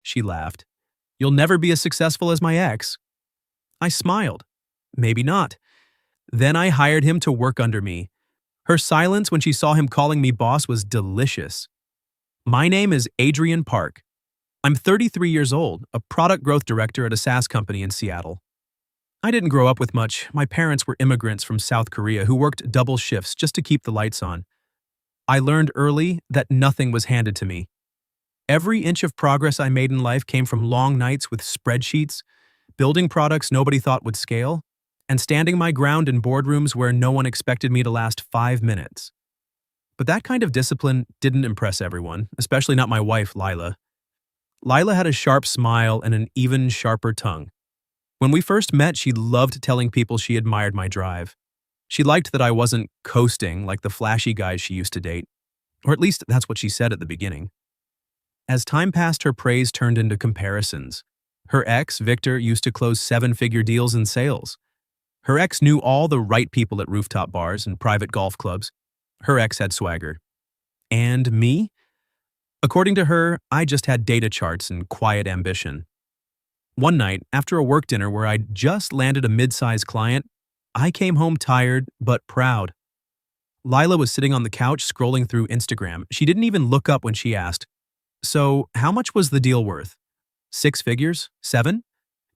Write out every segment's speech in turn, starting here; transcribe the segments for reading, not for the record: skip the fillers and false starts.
She laughed. You'll never be as successful as my ex. I smiled. Maybe not. Then I hired him to work under me. Her silence when she saw him calling me boss was delicious. My name is Adrian Park. I'm 33 years old, a product growth director at a SaaS company in Seattle. I didn't grow up with much. My parents were immigrants from South Korea who worked double shifts just to keep the lights on. I learned early that nothing was handed to me. Every inch of progress I made in life came from long nights with spreadsheets, building products nobody thought would scale, and standing my ground in boardrooms where no one expected me to last 5 minutes. But that kind of discipline didn't impress everyone, especially not my wife, Lila. Lila had a sharp smile and an even sharper tongue. When we first met, she loved telling people she admired my drive. She liked that I wasn't coasting like the flashy guys she used to date, or at least that's what she said at the beginning. As time passed, her praise turned into comparisons. Her ex, Victor, used to close 7-figure deals in sales. Her ex knew all the right people at rooftop bars and private golf clubs. Her ex had swagger. And me? According to her, I just had data charts and quiet ambition. One night, after a work dinner where I'd just landed a mid-sized client, I came home tired but proud. Lila was sitting on the couch scrolling through Instagram. She didn't even look up when she asked, "So, how much was the deal worth? 6 figures? 7?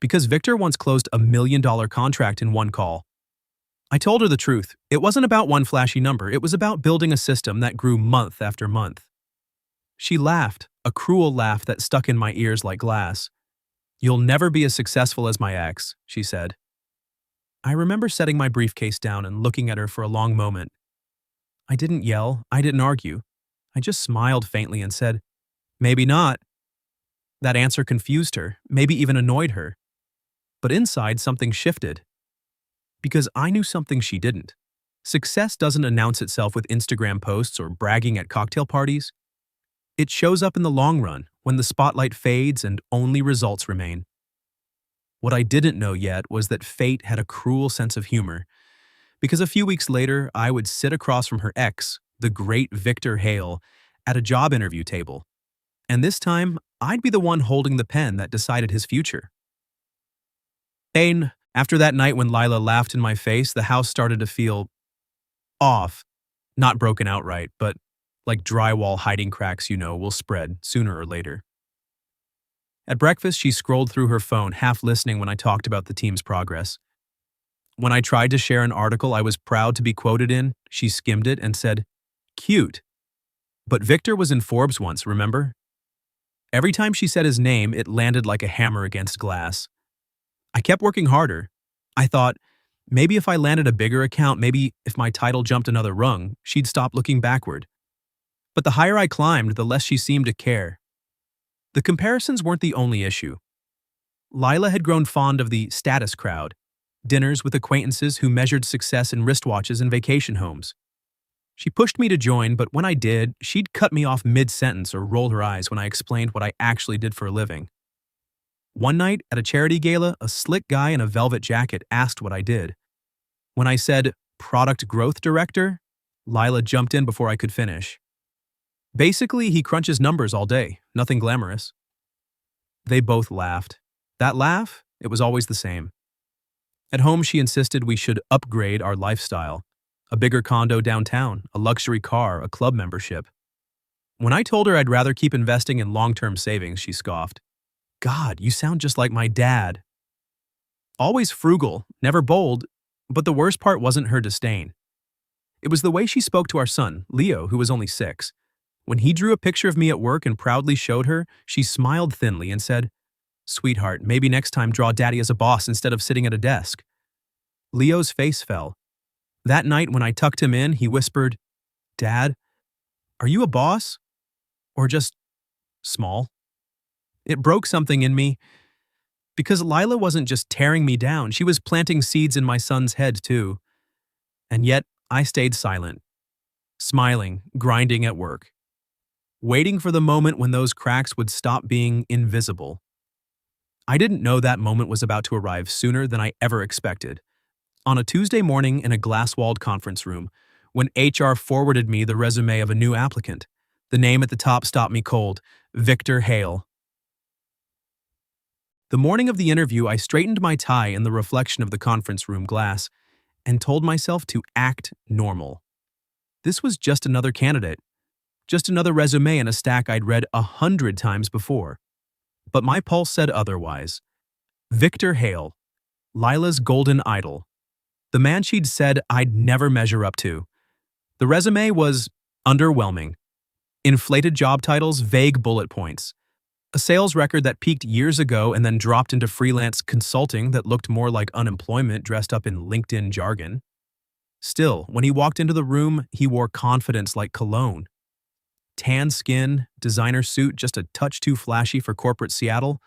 Because Victor once closed a $1 million contract in one call." I told her the truth. It wasn't about one flashy number. It was about building a system that grew month after month. She laughed, a cruel laugh that stuck in my ears like glass. "You'll never be as successful as my ex," she said. I remember setting my briefcase down and looking at her for a long moment. I didn't yell. I didn't argue. I just smiled faintly and said, "Maybe not." That answer confused her, maybe even annoyed her. But inside, something shifted. Because I knew something she didn't. Success doesn't announce itself with Instagram posts or bragging at cocktail parties. It shows up in the long run, when the spotlight fades and only results remain. What I didn't know yet was that fate had a cruel sense of humor, because a few weeks later, I would sit across from her ex, the great Victor Hale, at a job interview table. And this time, I'd be the one holding the pen that decided his future. After that night when Lila laughed in my face, the house started to feel off. Not broken outright, but like drywall hiding cracks will spread sooner or later. At breakfast, she scrolled through her phone, half listening when I talked about the team's progress. When I tried to share an article I was proud to be quoted in, she skimmed it and said, "Cute." But Victor was in Forbes once, remember? Every time she said his name, it landed like a hammer against glass. I kept working harder. I thought, maybe if I landed a bigger account, maybe if my title jumped another rung, she'd stop looking backward. But the higher I climbed, the less she seemed to care. The comparisons weren't the only issue. Lila had grown fond of the status crowd, dinners with acquaintances who measured success in wristwatches and vacation homes. She pushed me to join, but when I did, she'd cut me off mid-sentence or roll her eyes when I explained what I actually did for a living. One night, at a charity gala, a slick guy in a velvet jacket asked what I did. When I said, "Product Growth Director," Lila jumped in before I could finish. "Basically, he crunches numbers all day, nothing glamorous." They both laughed. That laugh, it was always the same. At home, she insisted we should upgrade our lifestyle. A bigger condo downtown, a luxury car, a club membership. When I told her I'd rather keep investing in long-term savings, she scoffed. "God, you sound just like my dad." Always frugal, never bold, but the worst part wasn't her disdain. It was the way she spoke to our son, Leo, who was only 6. When he drew a picture of me at work and proudly showed her, she smiled thinly and said, "Sweetheart, maybe next time draw Daddy as a boss instead of sitting at a desk." Leo's face fell. That night when I tucked him in, he whispered, "Dad, are you a boss? Or just small?" It broke something in me, because Lila wasn't just tearing me down, she was planting seeds in my son's head too. And yet, I stayed silent, smiling, grinding at work, waiting for the moment when those cracks would stop being invisible. I didn't know that moment was about to arrive sooner than I ever expected. On a Tuesday morning in a glass-walled conference room, when HR forwarded me the resume of a new applicant, the name at the top stopped me cold, Victor Hale. The morning of the interview, I straightened my tie in the reflection of the conference room glass and told myself to act normal. This was just another candidate, just another resume in a stack I'd read 100 times before. But my pulse said otherwise. Victor Hale, Lila's golden idol, the man she'd said I'd never measure up to. The resume was underwhelming. Inflated job titles, vague bullet points. A sales record that peaked years ago and then dropped into freelance consulting that looked more like unemployment dressed up in LinkedIn jargon. Still, when he walked into the room, he wore confidence like cologne. Tan skin, designer suit just a touch too flashy for corporate Seattle,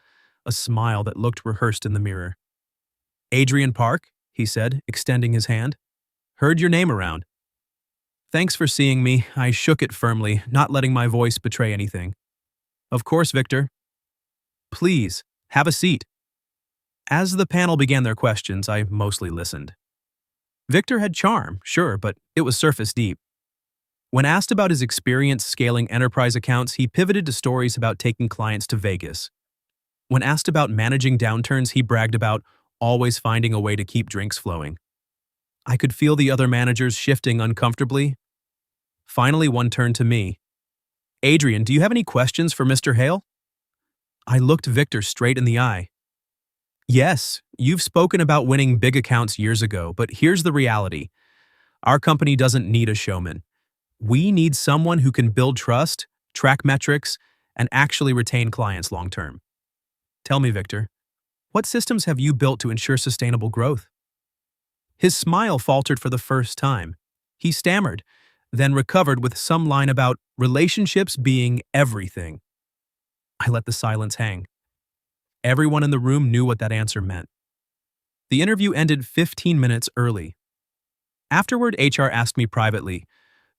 a smile that looked rehearsed in the mirror. "Adrian Park," he said, extending his hand. "Heard your name around." "Thanks for seeing me." I shook it firmly, not letting my voice betray anything. "Of course, Victor." "Please, have a seat." As the panel began their questions, I mostly listened. Victor had charm, sure, but it was surface deep. When asked about his experience scaling enterprise accounts, he pivoted to stories about taking clients to Vegas. When asked about managing downturns, he bragged about always finding a way to keep drinks flowing. I could feel the other managers shifting uncomfortably. Finally, one turned to me. "Adrian, do you have any questions for Mr. Hale?" I looked Victor straight in the eye. "Yes, you've spoken about winning big accounts years ago, but here's the reality. Our company doesn't need a showman. We need someone who can build trust, track metrics, and actually retain clients long term. Tell me, Victor, what systems have you built to ensure sustainable growth?" His smile faltered for the first time. He stammered, then recovered with some line about relationships being everything. I let the silence hang. Everyone in the room knew what that answer meant. The interview ended 15 minutes early. Afterward, HR asked me privately,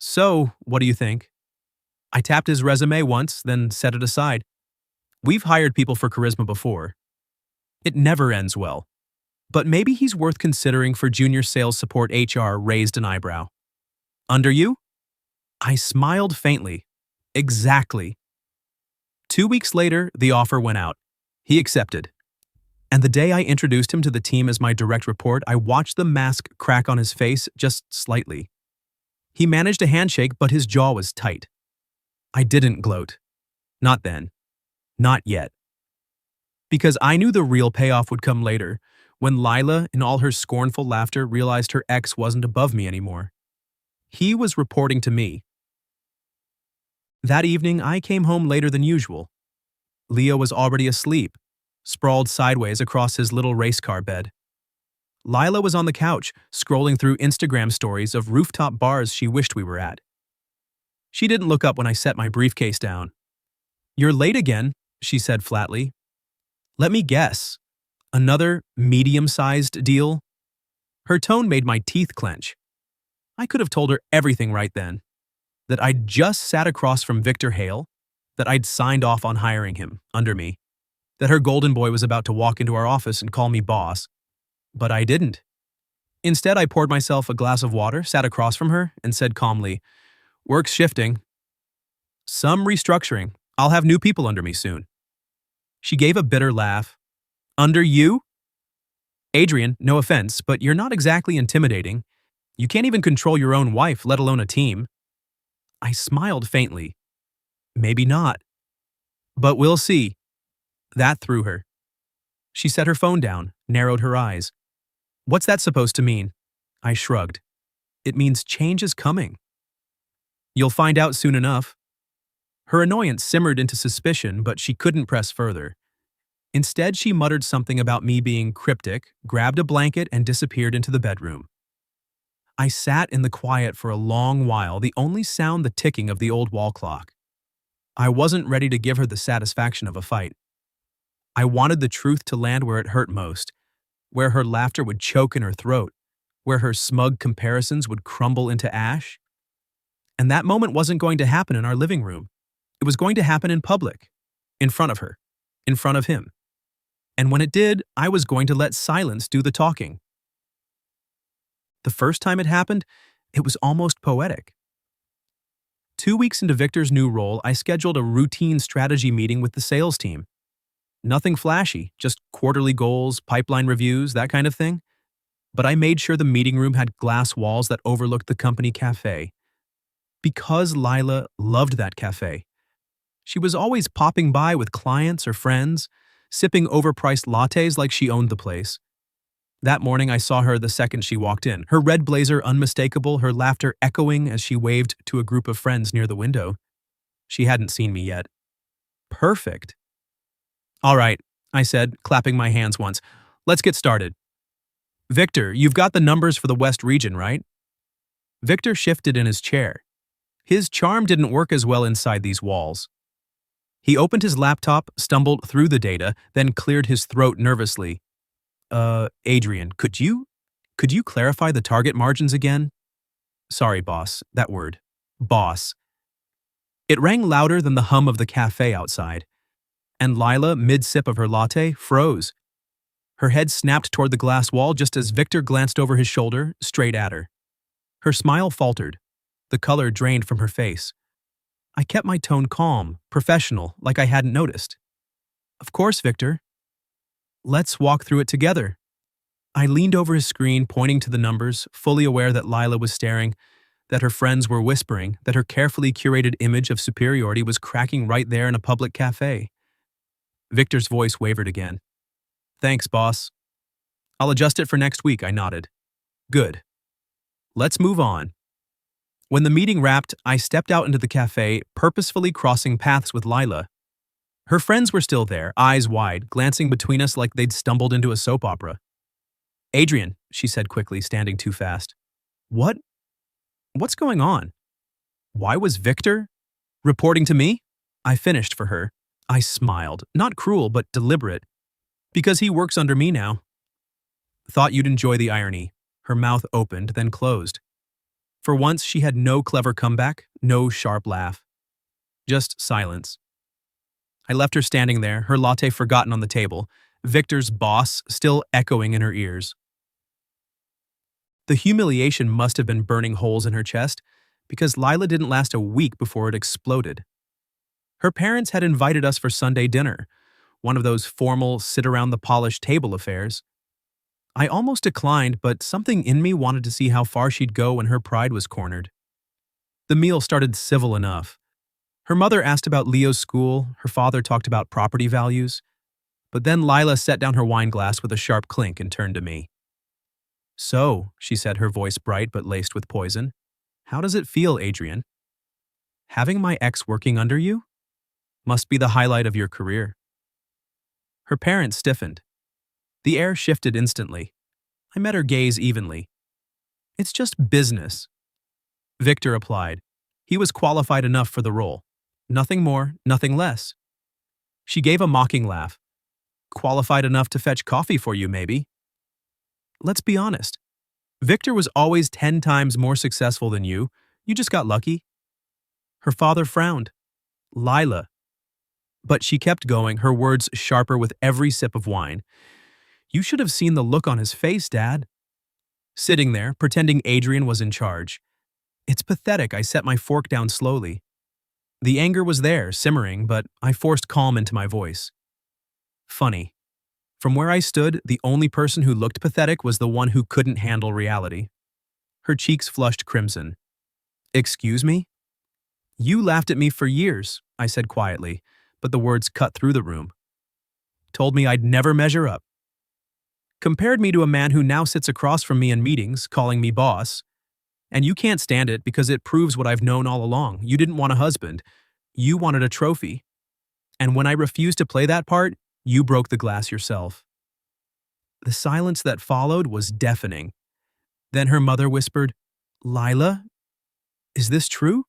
"So, what do you think?" I tapped his resume once, then set it aside. We've hired people for charisma before. It never ends well. But maybe he's worth considering for junior sales support. HR raised an eyebrow. "Under you?" I smiled faintly. Exactly. 2 weeks later, the offer went out. He accepted. And the day I introduced him to the team as my direct report, I watched the mask crack on his face just slightly. He managed a handshake, but his jaw was tight. I didn't gloat. Not then. Not yet. Because I knew the real payoff would come later, when Lila, in all her scornful laughter, realized her ex wasn't above me anymore. He was reporting to me. That evening, I came home later than usual. Leo was already asleep, sprawled sideways across his little race car bed. Lila was on the couch, scrolling through Instagram stories of rooftop bars she wished we were at. She didn't look up when I set my briefcase down. "You're late again," she said flatly. "Let me guess. Another medium-sized deal?" Her tone made my teeth clench. I could have told her everything right then. That I'd just sat across from Victor Hale, that I'd signed off on hiring him, under me, that her golden boy was about to walk into our office and call me boss. But I didn't. Instead, I poured myself a glass of water, sat across from her, and said calmly, "Work's shifting. Some restructuring. I'll have new people under me soon." She gave a bitter laugh. "Under you?" "Adrian, no offense, but you're not exactly intimidating. You can't even control your own wife, let alone a team." I smiled faintly. Maybe not. But we'll see. That threw her. She set her phone down, narrowed her eyes. "What's that supposed to mean?" I shrugged. "It means change is coming." "You'll find out soon enough." Her annoyance simmered into suspicion, but she couldn't press further. Instead, she muttered something about me being cryptic, grabbed a blanket, and disappeared into the bedroom. I sat in the quiet for a long while, the only sound the ticking of the old wall clock. I wasn't ready to give her the satisfaction of a fight. I wanted the truth to land where it hurt most, where her laughter would choke in her throat, where her smug comparisons would crumble into ash. And that moment wasn't going to happen in our living room. It was going to happen in public, in front of her, in front of him. And when it did, I was going to let silence do the talking. The first time it happened, it was almost poetic. 2 weeks into Victor's new role, I scheduled a routine strategy meeting with the sales team. Nothing flashy, just quarterly goals, pipeline reviews, that kind of thing. But I made sure the meeting room had glass walls that overlooked the company cafe. Because Lila loved that cafe. She was always popping by with clients or friends, sipping overpriced lattes like she owned the place. That morning, I saw her the second she walked in, her red blazer unmistakable, her laughter echoing as she waved to a group of friends near the window. She hadn't seen me yet. Perfect. All right, I said, clapping my hands once. Let's get started. Victor, you've got the numbers for the West region, right? Victor shifted in his chair. His charm didn't work as well inside these walls. He opened his laptop, stumbled through the data, then cleared his throat nervously. Adrian, could you clarify the target margins again? Sorry, boss, that word. Boss. It rang louder than the hum of the cafe outside, and Lila, mid-sip of her latte, froze. Her head snapped toward the glass wall just as Victor glanced over his shoulder, straight at her. Her smile faltered. The color drained from her face. I kept my tone calm, professional, like I hadn't noticed. Of course, Victor. Let's walk through it together. I leaned over his screen, pointing to the numbers, fully aware that Lila was staring, that her friends were whispering, that her carefully curated image of superiority was cracking right there in a public cafe. Victor's voice wavered again. Thanks, boss. I'll adjust it for next week, I nodded. Good. Let's move on. When the meeting wrapped, I stepped out into the cafe, purposefully crossing paths with Lila. Her friends were still there, eyes wide, glancing between us like they'd stumbled into a soap opera. Adrian, she said quickly, standing too fast. What's going on? Why was Victor reporting to me? I finished for her. I smiled, not cruel, but deliberate. Because he works under me now. Thought you'd enjoy the irony. Her mouth opened, then closed. For once, she had no clever comeback, no sharp laugh. Just silence. I left her standing there, her latte forgotten on the table, Victor's boss still echoing in her ears. The humiliation must have been burning holes in her chest, because Lila didn't last a week before it exploded. Her parents had invited us for Sunday dinner, one of those formal, sit-around-the-polished table affairs. I almost declined, but something in me wanted to see how far she'd go when her pride was cornered. The meal started civil enough. Her mother asked about Leo's school, her father talked about property values, but then Lila set down her wine glass with a sharp clink and turned to me. So, she said, her voice bright but laced with poison, how does it feel, Adrian? Having my ex working under you? Must be the highlight of your career. Her parents stiffened. The air shifted instantly. I met her gaze evenly. It's just business. Victor applied. He was qualified enough for the role. Nothing more, nothing less. She gave a mocking laugh. Qualified enough to fetch coffee for you, maybe. Let's be honest. Victor was always 10 times more successful than you. You just got lucky. Her father frowned. Lila. But she kept going, her words sharper with every sip of wine. You should have seen the look on his face, Dad. Sitting there, pretending Adrian was in charge. It's pathetic, I set my fork down slowly. The anger was there, simmering, but I forced calm into my voice. Funny. From where I stood, the only person who looked pathetic was the one who couldn't handle reality. Her cheeks flushed crimson. Excuse me? You laughed at me for years, I said quietly, but the words cut through the room. Told me I'd never measure up. Compared me to a man who now sits across from me in meetings, calling me boss. And you can't stand it because it proves what I've known all along. You didn't want a husband. You wanted a trophy. And when I refused to play that part, you broke the glass yourself. The silence that followed was deafening. Then her mother whispered, Lila, is this true?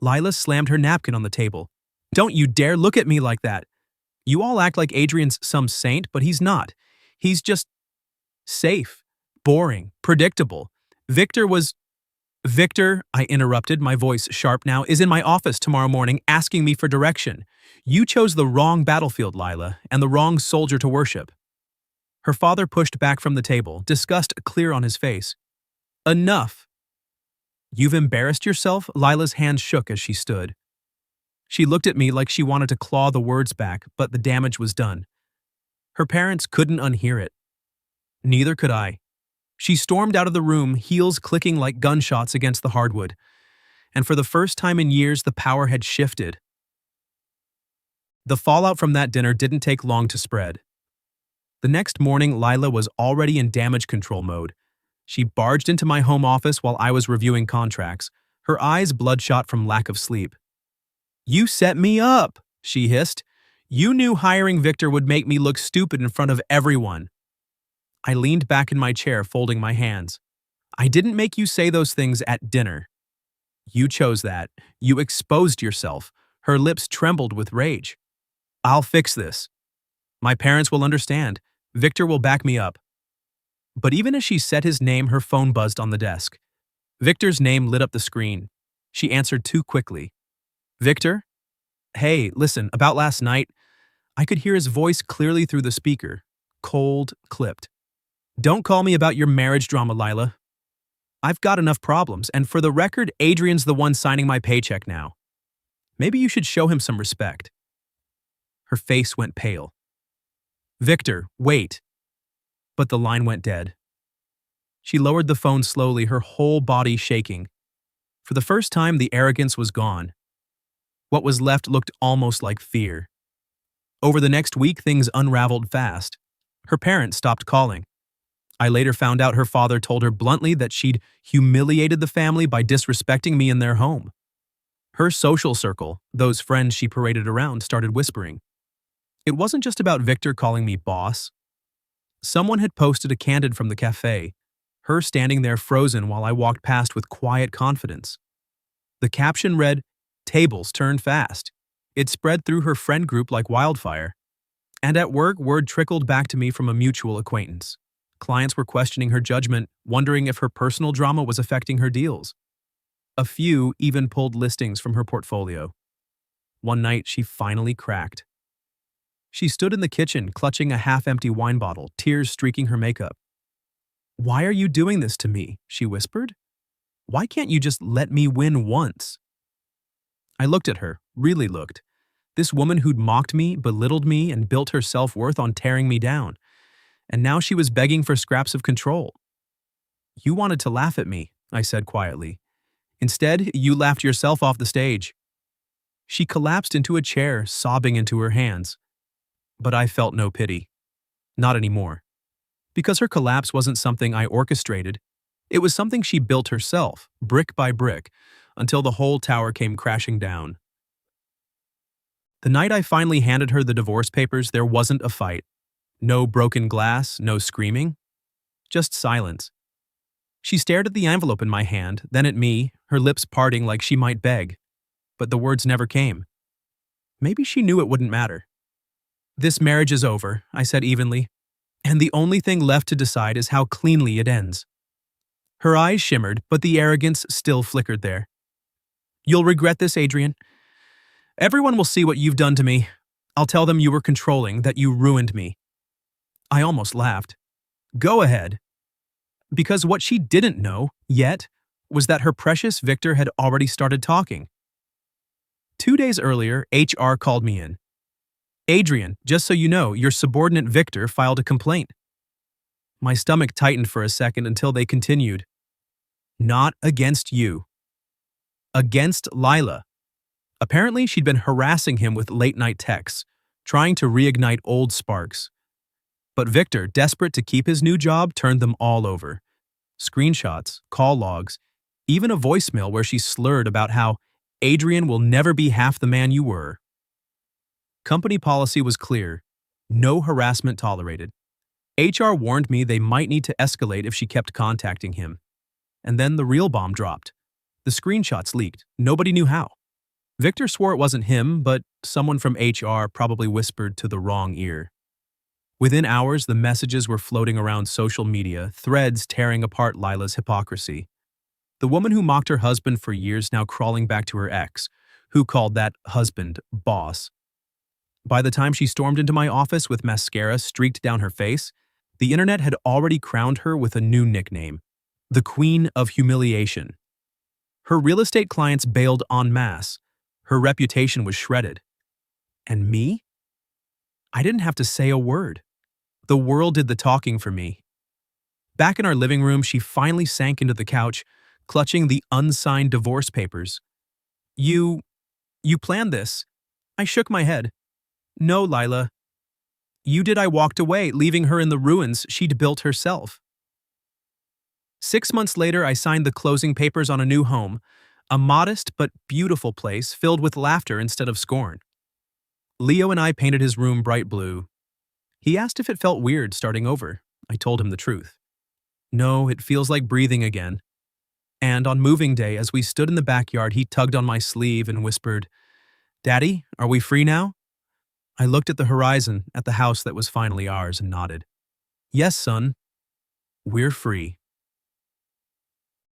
Lila slammed her napkin on the table. Don't you dare look at me like that. You all act like Adrian's some saint, but he's not. He's just safe, boring, predictable. Victor, I interrupted, my voice sharp now, is in my office tomorrow morning asking me for direction. You chose the wrong battlefield, Lila, and the wrong soldier to worship. Her father pushed back from the table, disgust clear on his face. Enough. You've embarrassed yourself? Lila's hands shook as she stood. She looked at me like she wanted to claw the words back, but the damage was done. Her parents couldn't unhear it. Neither could I. She stormed out of the room, heels clicking like gunshots against the hardwood. And for the first time in years, the power had shifted. The fallout from that dinner didn't take long to spread. The next morning, Lila was already in damage control mode. She barged into my home office while I was reviewing contracts, her eyes bloodshot from lack of sleep. "You set me up," she hissed. "You knew hiring Victor would make me look stupid in front of everyone." I leaned back in my chair, folding my hands. "I didn't make you say those things at dinner. You chose that. You exposed yourself." Her lips trembled with rage. "I'll fix this. My parents will understand. Victor will back me up." But even as she said his name, her phone buzzed on the desk. Victor's name lit up the screen. She answered too quickly. "Victor? Hey, listen, about last night." I could hear his voice clearly through the speaker. Cold, clipped. "Don't call me about your marriage drama, Lila. I've got enough problems, and for the record, Adrian's the one signing my paycheck now. Maybe you should show him some respect." Her face went pale. "Victor, wait." But the line went dead. She lowered the phone slowly, her whole body shaking. For the first time, the arrogance was gone. What was left looked almost like fear. Over the next week, things unraveled fast. Her parents stopped calling. I later found out her father told her bluntly that she'd humiliated the family by disrespecting me in their home. Her social circle, those friends she paraded around, started whispering. It wasn't just about Victor calling me boss. Someone had posted a candid from the cafe, her standing there frozen while I walked past with quiet confidence. The caption read, "Tables turn fast." It spread through her friend group like wildfire. And at work, word trickled back to me from a mutual acquaintance. Clients were questioning her judgment, wondering if her personal drama was affecting her deals. A few even pulled listings from her portfolio. One night, she finally cracked. She stood in the kitchen, clutching a half-empty wine bottle, tears streaking her makeup. "Why are you doing this to me?" she whispered. "Why can't you just let me win once?" I looked at her, really looked. This woman who'd mocked me, belittled me, and built her self-worth on tearing me down. And now she was begging for scraps of control. "You wanted to laugh at me," I said quietly. "Instead, you laughed yourself off the stage." She collapsed into a chair, sobbing into her hands. But I felt no pity. Not anymore. Because her collapse wasn't something I orchestrated. It was something she built herself, brick by brick, until the whole tower came crashing down. The night I finally handed her the divorce papers, there wasn't a fight. No broken glass, no screaming. Just silence. She stared at the envelope in my hand, then at me, her lips parting like she might beg. But the words never came. Maybe she knew it wouldn't matter. "This marriage is over," I said evenly, "and the only thing left to decide is how cleanly it ends." Her eyes shimmered, but the arrogance still flickered there. "You'll regret this, Adrian. Everyone will see what you've done to me. I'll tell them you were controlling, that you ruined me." I almost laughed. "Go ahead." Because what she didn't know, yet, was that her precious Victor had already started talking. 2 days earlier, HR called me in. "Adrian, just so you know, your subordinate Victor filed a complaint." My stomach tightened for a second until they continued. "Not against you. Against Lila." Apparently, she'd been harassing him with late-night texts, trying to reignite old sparks. But Victor, desperate to keep his new job, turned them all over. Screenshots, call logs, even a voicemail where she slurred about how Adrian will never be half the man you were. Company policy was clear. No harassment tolerated. HR warned me they might need to escalate if she kept contacting him. And then the real bomb dropped. The screenshots leaked. Nobody knew how. Victor swore it wasn't him, but someone from HR probably whispered to the wrong ear. Within hours, the messages were floating around social media, threads tearing apart Lila's hypocrisy. The woman who mocked her husband for years now crawling back to her ex, who called that husband boss. By the time she stormed into my office with mascara streaked down her face, the internet had already crowned her with a new nickname, the Queen of Humiliation. Her real estate clients bailed en masse. Her reputation was shredded. And me? I didn't have to say a word. The world did the talking for me. Back in our living room, she finally sank into the couch, clutching the unsigned divorce papers. You planned this. I shook my head. No, Lila. You did. I walked away, leaving her in the ruins she'd built herself. 6 months later, I signed the closing papers on a new home, a modest but beautiful place filled with laughter instead of scorn. Leo and I painted his room bright blue. He asked if it felt weird starting over. I told him the truth. No, it feels like breathing again. And on moving day, as we stood in the backyard, he tugged on my sleeve and whispered, "Daddy, are we free now?" I looked at the horizon, at the house that was finally ours, and nodded. "Yes, son, we're free."